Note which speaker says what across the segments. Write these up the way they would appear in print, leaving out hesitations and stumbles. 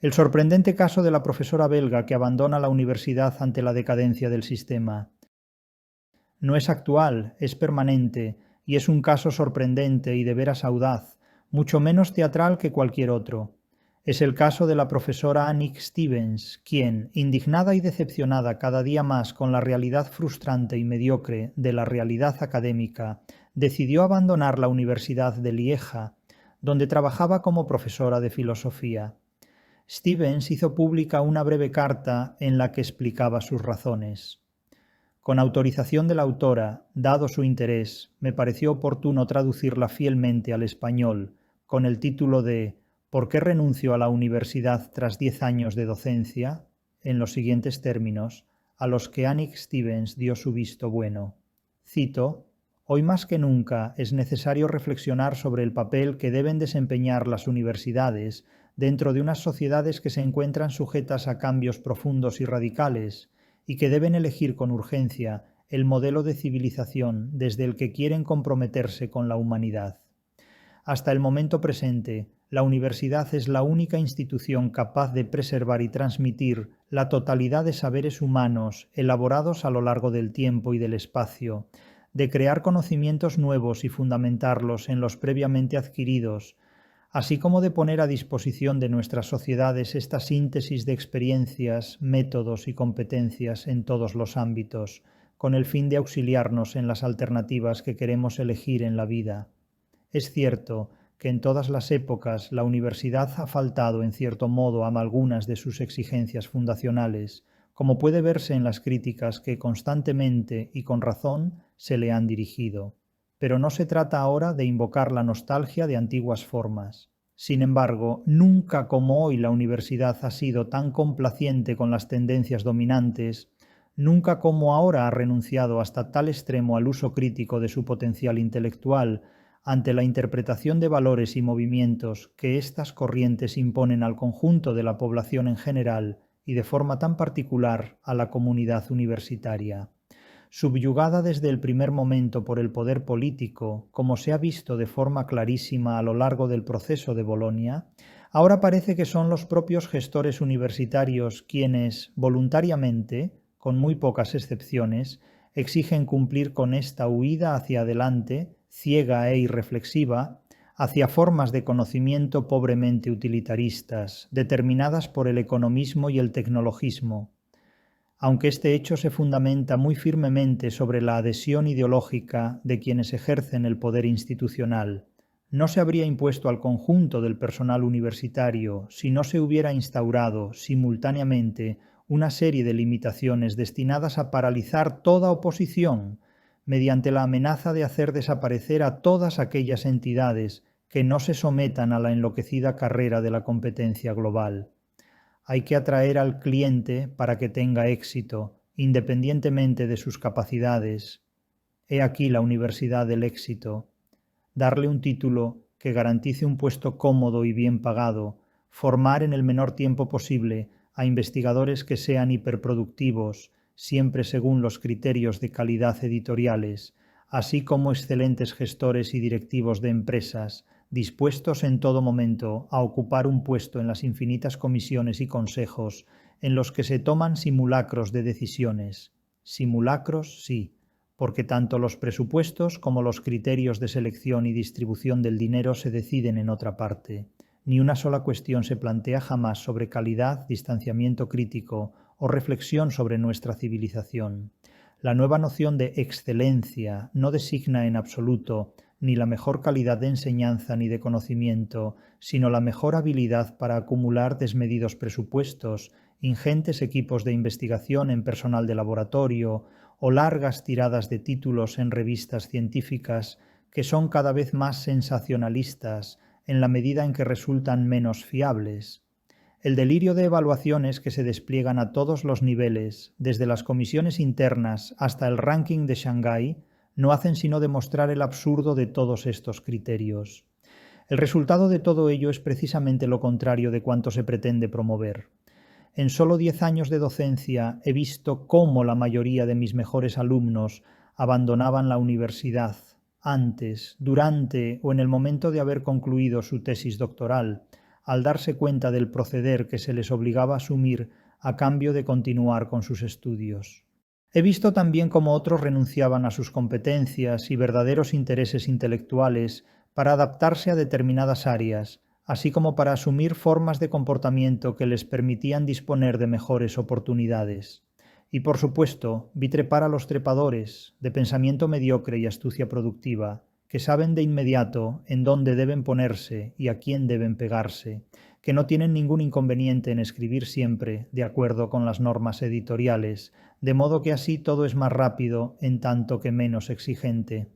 Speaker 1: El sorprendente caso de la profesora belga que abandona la universidad ante la decadencia del sistema. No es actual, es permanente, y es un caso sorprendente y de veras audaz, mucho menos teatral que cualquier otro. Es el caso de la profesora Annick Stevens, quien, indignada y decepcionada cada día más con la realidad frustrante y mediocre de la realidad académica, decidió abandonar la Universidad de Lieja, donde trabajaba como profesora de filosofía. Stevens hizo pública una breve carta en la que explicaba sus razones. Con autorización de la autora, dado su interés, me pareció oportuno traducirla fielmente al español, con el título de ¿Por qué renuncio a la universidad tras 10 años de docencia?, en los siguientes términos, a los que Annick Stevens dio su visto bueno. Cito: Hoy más que nunca es necesario reflexionar sobre el papel que deben desempeñar las universidades dentro de unas sociedades que se encuentran sujetas a cambios profundos y radicales, y que deben elegir con urgencia el modelo de civilización desde el que quieren comprometerse con la humanidad. Hasta el momento presente, la universidad es la única institución capaz de preservar y transmitir la totalidad de saberes humanos elaborados a lo largo del tiempo y del espacio, de crear conocimientos nuevos y fundamentarlos en los previamente adquiridos, así como de poner a disposición de nuestras sociedades esta síntesis de experiencias, métodos y competencias en todos los ámbitos, con el fin de auxiliarnos en las alternativas que queremos elegir en la vida. Es cierto que en todas las épocas la universidad ha faltado en cierto modo a algunas de sus exigencias fundacionales, como puede verse en las críticas que constantemente y con razón se le han dirigido. Pero no se trata ahora de invocar la nostalgia de antiguas formas. Sin embargo, nunca como hoy la universidad ha sido tan complaciente con las tendencias dominantes, nunca como ahora ha renunciado hasta tal extremo al uso crítico de su potencial intelectual ante la interpretación de valores y movimientos que estas corrientes imponen al conjunto de la población en general y de forma tan particular a la comunidad universitaria. Subyugada desde el primer momento por el poder político, como se ha visto de forma clarísima a lo largo del proceso de Bolonia, ahora parece que son los propios gestores universitarios quienes, voluntariamente, con muy pocas excepciones, exigen cumplir con esta huida hacia adelante, ciega e irreflexiva, hacia formas de conocimiento pobremente utilitaristas, determinadas por el economismo y el tecnologismo. Aunque este hecho se fundamenta muy firmemente sobre la adhesión ideológica de quienes ejercen el poder institucional, no se habría impuesto al conjunto del personal universitario si no se hubiera instaurado simultáneamente una serie de limitaciones destinadas a paralizar toda oposición, mediante la amenaza de hacer desaparecer a todas aquellas entidades que no se sometan a la enloquecida carrera de la competencia global. Hay que atraer al cliente para que tenga éxito, independientemente de sus capacidades. He aquí la universidad del éxito. Darle un título que garantice un puesto cómodo y bien pagado, formar en el menor tiempo posible a investigadores que sean hiperproductivos, siempre según los criterios de calidad editoriales, así como excelentes gestores y directivos de empresas, dispuestos en todo momento a ocupar un puesto en las infinitas comisiones y consejos en los que se toman simulacros de decisiones. Simulacros, sí, porque tanto los presupuestos como los criterios de selección y distribución del dinero se deciden en otra parte. Ni una sola cuestión se plantea jamás sobre calidad, distanciamiento crítico o reflexión sobre nuestra civilización. La nueva noción de excelencia no designa en absoluto ni la mejor calidad de enseñanza ni de conocimiento, sino la mejor habilidad para acumular desmedidos presupuestos, ingentes equipos de investigación en personal de laboratorio o largas tiradas de títulos en revistas científicas que son cada vez más sensacionalistas en la medida en que resultan menos fiables. El delirio de evaluaciones que se despliegan a todos los niveles, desde las comisiones internas hasta el ranking de Shanghái, no hacen sino demostrar el absurdo de todos estos criterios. El resultado de todo ello es precisamente lo contrario de cuanto se pretende promover. En solo 10 años de docencia he visto cómo la mayoría de mis mejores alumnos abandonaban la universidad antes, durante o en el momento de haber concluido su tesis doctoral, al darse cuenta del proceder que se les obligaba a asumir a cambio de continuar con sus estudios. He visto también cómo otros renunciaban a sus competencias y verdaderos intereses intelectuales para adaptarse a determinadas áreas, así como para asumir formas de comportamiento que les permitían disponer de mejores oportunidades. Y por supuesto, vi trepar a los trepadores, de pensamiento mediocre y astucia productiva, que saben de inmediato en dónde deben ponerse y a quién deben pegarse, que no tienen ningún inconveniente en escribir siempre de acuerdo con las normas editoriales, de modo que así todo es más rápido en tanto que menos exigente.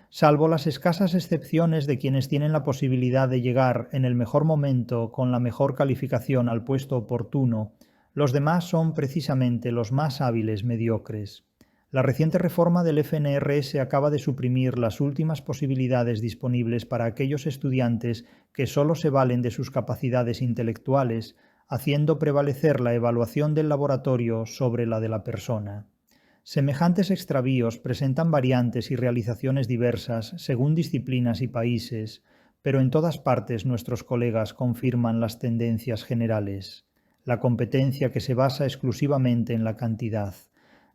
Speaker 1: Salvo las escasas excepciones de quienes tienen la posibilidad de llegar en el mejor momento con la mejor calificación al puesto oportuno, los demás son precisamente los más hábiles mediocres. La reciente reforma del FNRS acaba de suprimir las últimas posibilidades disponibles para aquellos estudiantes que solo se valen de sus capacidades intelectuales, haciendo prevalecer la evaluación del laboratorio sobre la de la persona. Semejantes extravíos presentan variantes y realizaciones diversas según disciplinas y países, pero en todas partes nuestros colegas confirman las tendencias generales. La competencia que se basa exclusivamente en la cantidad,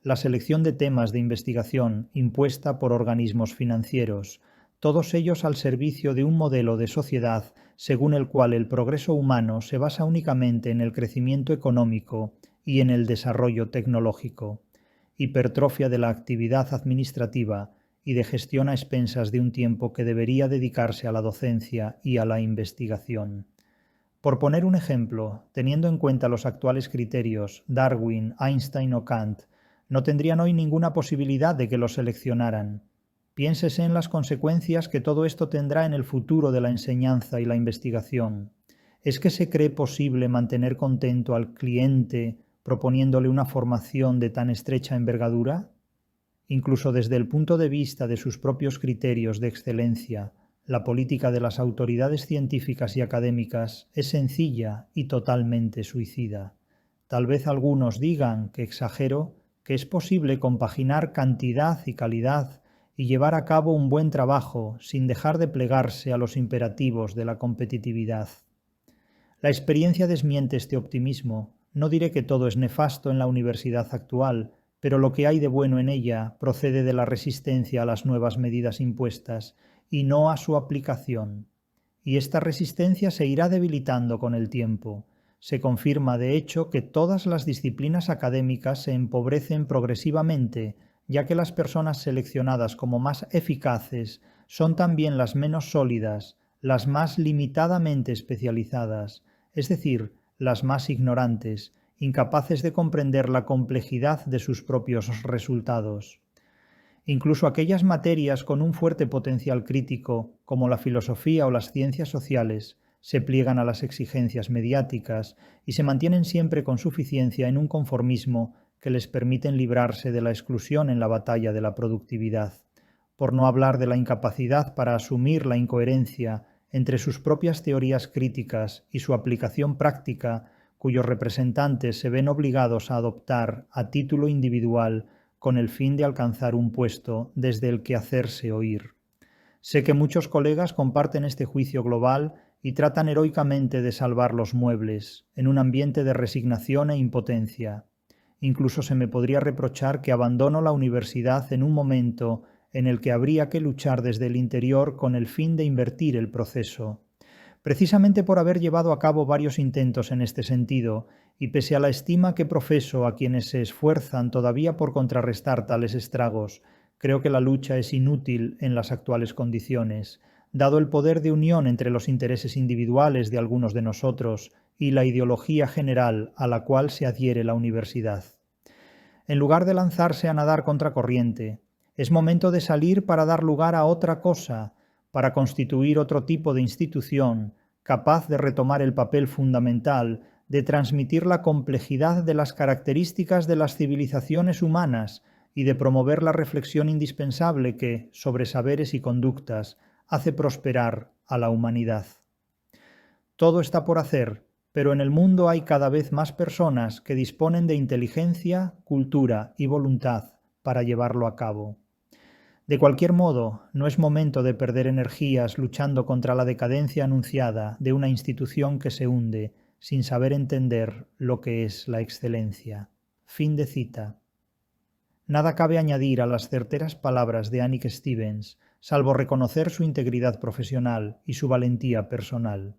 Speaker 1: la selección de temas de investigación impuesta por organismos financieros, todos ellos al servicio de un modelo de sociedad según el cual el progreso humano se basa únicamente en el crecimiento económico y en el desarrollo tecnológico, hipertrofia de la actividad administrativa y de gestión a expensas de un tiempo que debería dedicarse a la docencia y a la investigación. Por poner un ejemplo, teniendo en cuenta los actuales criterios, Darwin, Einstein o Kant no tendrían hoy ninguna posibilidad de que los seleccionaran. Piénsese en las consecuencias que todo esto tendrá en el futuro de la enseñanza y la investigación. ¿Es que se cree posible mantener contento al cliente proponiéndole una formación de tan estrecha envergadura? Incluso desde el punto de vista de sus propios criterios de excelencia, la política de las autoridades científicas y académicas es sencilla y totalmente suicida. Tal vez algunos digan, que exagero, que es posible compaginar cantidad y calidad y llevar a cabo un buen trabajo sin dejar de plegarse a los imperativos de la competitividad. La experiencia desmiente este optimismo. No diré que todo es nefasto en la universidad actual, pero lo que hay de bueno en ella procede de la resistencia a las nuevas medidas impuestas y no a su aplicación. Y esta resistencia se irá debilitando con el tiempo. Se confirma, de hecho, que todas las disciplinas académicas se empobrecen progresivamente, ya que las personas seleccionadas como más eficaces son también las menos sólidas, las más limitadamente especializadas, es decir, las más ignorantes, incapaces de comprender la complejidad de sus propios resultados. Incluso aquellas materias con un fuerte potencial crítico, como la filosofía o las ciencias sociales, se pliegan a las exigencias mediáticas y se mantienen siempre con suficiencia en un conformismo que les permiten librarse de la exclusión en la batalla de la productividad, por no hablar de la incapacidad para asumir la incoherencia entre sus propias teorías críticas y su aplicación práctica, cuyos representantes se ven obligados a adoptar a título individual con el fin de alcanzar un puesto desde el que hacerse oír. Sé que muchos colegas comparten este juicio global y tratan heroicamente de salvar los muebles, en un ambiente de resignación e impotencia. Incluso se me podría reprochar que abandono la universidad en un momento en el que habría que luchar desde el interior con el fin de invertir el proceso. Precisamente por haber llevado a cabo varios intentos en este sentido, y pese a la estima que profeso a quienes se esfuerzan todavía por contrarrestar tales estragos, creo que la lucha es inútil en las actuales condiciones, dado el poder de unión entre los intereses individuales de algunos de nosotros y la ideología general a la cual se adhiere la universidad. En lugar de lanzarse a nadar contracorriente, es momento de salir para dar lugar a otra cosa, para constituir otro tipo de institución capaz de retomar el papel fundamental de transmitir la complejidad de las características de las civilizaciones humanas y de promover la reflexión indispensable que, sobre saberes y conductas, hace prosperar a la humanidad. Todo está por hacer, pero en el mundo hay cada vez más personas que disponen de inteligencia, cultura y voluntad para llevarlo a cabo. De cualquier modo, no es momento de perder energías luchando contra la decadencia anunciada de una institución que se hunde sin saber entender lo que es la excelencia. Fin de cita. Nada cabe añadir a las certeras palabras de Annick Stevens, salvo reconocer su integridad profesional y su valentía personal.